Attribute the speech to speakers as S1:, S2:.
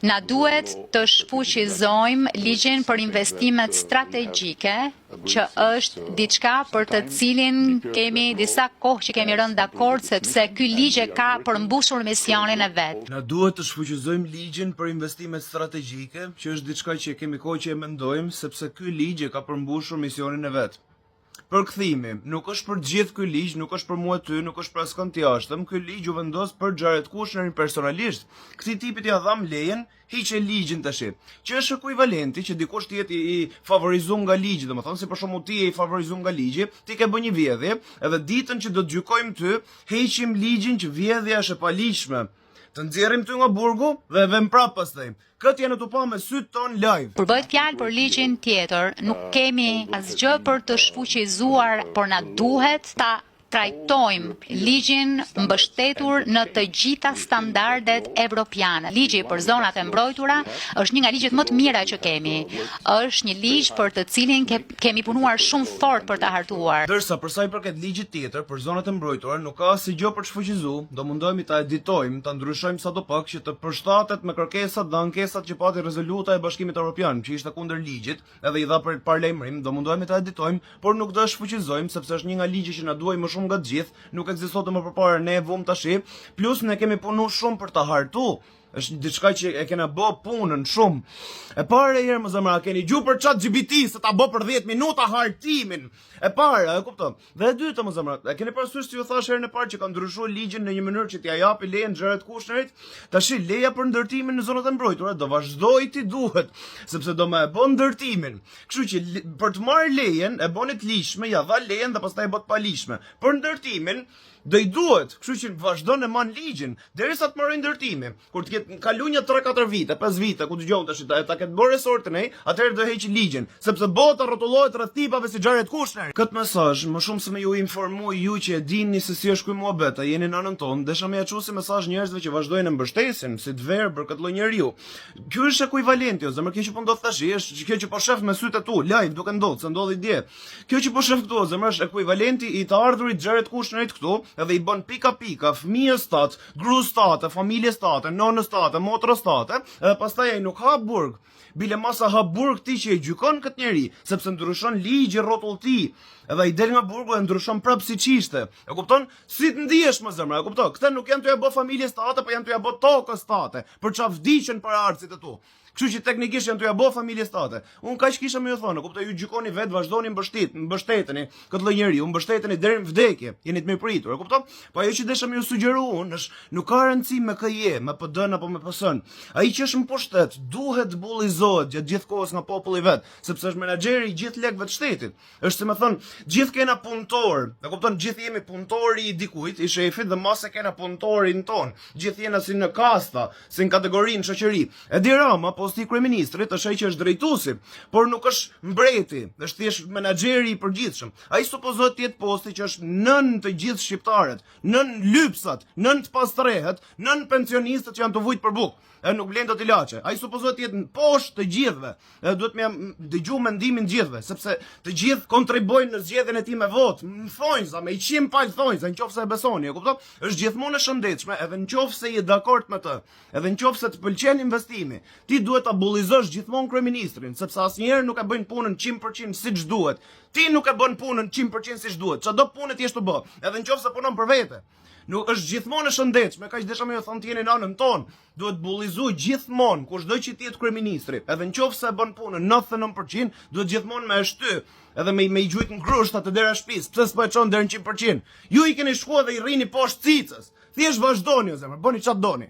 S1: Na duhet të shfuqizojmë ligjin për investimet strategjike, që është diçka për të cilin kemi disa kohë që kemi rënë dakord sepse ky ligj e ka përmbushur misionin e vet.
S2: Na duhet të shfuqizojmë ligjin për investimet strategjike, që është diçka që kemi kohë që e mendojmë sepse ky ligj e ka përmbushur misionin e vet. Përkthimi, nuk është për gjithë ky ligj, nuk është për mua ty, nuk është për askën tjetër. Ky ligj u vendos për Xharet Kushnerin personalisht. Këtij tipit ja dham lejen, hiqe ligjin tash. Që është ekuivalenti që dikush të jetë i favorizuar nga ligji, domethënë si për shembull ti je i favorizuar nga ligji, ti ke bën një vjedhje, edhe ditën që do të gjykojmë ty, heqim ligjin që vjedhja është e paligjshme. Të nxjerrim ty nga burgu dhe vëm prap pastaj. Këtë janë të pa me sytë ton live.
S1: Kur bëhet fjalë për ligjin tjetër, nuk kemi asgjë për të shfuqizuar, por na duhet ta trajtojmë ligjin mbështetur në të gjitha standardet evropiane. Ligji për zonat e mbrojtura është një nga ligjet më të mira që kemi. Është një ligj për të cilin kemi punuar shumë fort për ta hartuar.
S2: Ndërsa për sa i përket ligjit tjetër për zonat e mbrojtura, nuk ka asgjë për të shfuqizuar, do mundohemi ta editojmë, ta ndryshojmë sadopak që të përshtatet me kërkesat dhe ankesat që pati rezoluta e Bashkimit Evropian, që ishte kundër ligjit, edhe i dha për paralajmërim, do mundohemi ta editojmë, por nuk do shfuqizojmë sepse është një nga ligjet që na duaj më shumë nga të gjithë, nuk ekzistonte më përpara, ne vum tash, plus ne kemi punuar shumë për ta hartu. Është diçka që e kena bë punën shumë. E para herë më zemra, keni gjuhë për ChatGPT se ta bë për 10 minuta hartimin. E para, e kupton. Dhe e dyta më zemra, e keni parasysh si ju thash herën e parë që ka ndryshuar ligjin në një mënyrë që t'ia japi lejen Xharet Kushnerit, tash leja për ndërtimin në zonat e mbrojtura do vazhdoi ti duhet, sepse do më e bën ndërtimin. Kështu që për të marrë lejen e bën të ligjshme, ja dha lejen dhe pastaj e bë të paligjshme. Për ndërtimin do i duhet, kështu që vazhdon e man ligjin derisa të marrë ndërtimi. Kur të ketë kaluar një 3-4 vite, 5 vite ku dëgjon tash ta ketë bërë resortin ai, atëherë do heqë ligjin, sepse bota rrotullohet rreth tipave si Xharet Kushner. Këtë mesazh, më shumë se më ju informoj ju që e dini se si është ky muhabet, jeni në anën tonë, desha më ja çu si mesazh njerëzve që vazhdojnë të mbështesin, si të verbër këtë lloj njeriu. Ky është ekuivalenti, o zemër, kjo që po ndodh tash, është kjo që po shef me sytë tu, live duke ndodhur, se ndodhi dje. Kjo që po shef këtu, o zemër, është ekuivalenti i të ardhurit Xharet Kushnerit këtu, edhe i bën pika fëmijës tat, gruas tate, familjes tate, nonës tate, motrës tate, edhe pastaj ai nuk ha burg. Bile masa ha burg ti që e gjykon këtë njeri, sepse ndryshon ligji rrotull ti. Edhe i del nga burgu e ndryshon prap siç ishte. E kupton? Si të ndihesh më zemra, e kupton? Këta nuk janë t'ja bë familjes tate, po janë t'ja bë tokës tate, për çfarë vdiqën para arcit e tu. Kështu që teknikisht janë t'ja bë familjes tate. Unë kaq kisha më ju thonë, kuptoj, ju gjykoni vet, vazhdoni mbështeteni këtë lloj njeriu, mbështeteni deri në vdekje. Jeni të mirëpritur, e kupton? Po ajo që desha më ju sugjeroj unë është nuk ka rëndësi me KJ, me PD-n apo me PS-n. Ai që është në pushtet duhet bullizohet gjatë gjithë kohës nga populli vet, sepse është menaxheri i gjithë lekëve të shtetit. Është si më thon, gjithë kena punëtor. E kupton, gjithë jemi punëtori i dikujt, i shefit dhe mos e kena punëtorin ton. Gjithë jena si në kasta, si në kategorinë shoqëri. Edi Rama posti kryeministrit është ai që është drejtuesi, por nuk është mbreti, është thjesht menaxheri i përgjithshëm. Ai supozohet të jetë posti që është nën të gjithë shqiptarët, nën lypsat, nën të pastrehet, nën pensionistët që janë të vujt për bukë. Nuk vlen dot ilaçe. Ai supozohet të jetë në poshtë të gjithëve. Duhet më dëgjoj mendimin të gjithëve, sepse të gjithë kontribuojnë në zgjedhjen e tij me votë. Më thonjë sa me 100 palë thonjë, nëse e besoni, e kupton? Është gjithmonë e shëndetshme, edhe nëse je dakord me të, edhe nëse të pëlqen investimi, ti duhet ta bullizosh gjithmonë kryeministrin, sepse asnjëherë nuk e bëjnë punën 100% siç duhet. Ti nuk e bën punën 100% siç duhet. Çdo punë ti është të bë, edhe nëse punon për vete. Nuk është gjithmonë e shëndetshme, kaq desha më ju thon ti jeni në anën tonë. Duhet bullizuj gjithmonë kushdo që ti jetë kryeministri, edhe nëse e bën punën 99%, duhet gjithmonë me shty, edhe me i gjujt në grushta të dera shtëpisë. Pse s'po e çon deri në 100%? Ju i keni shkuar dhe i rrini poshtë cicës. Thjesht vazhdoni o zemër, bëni çfarë doni.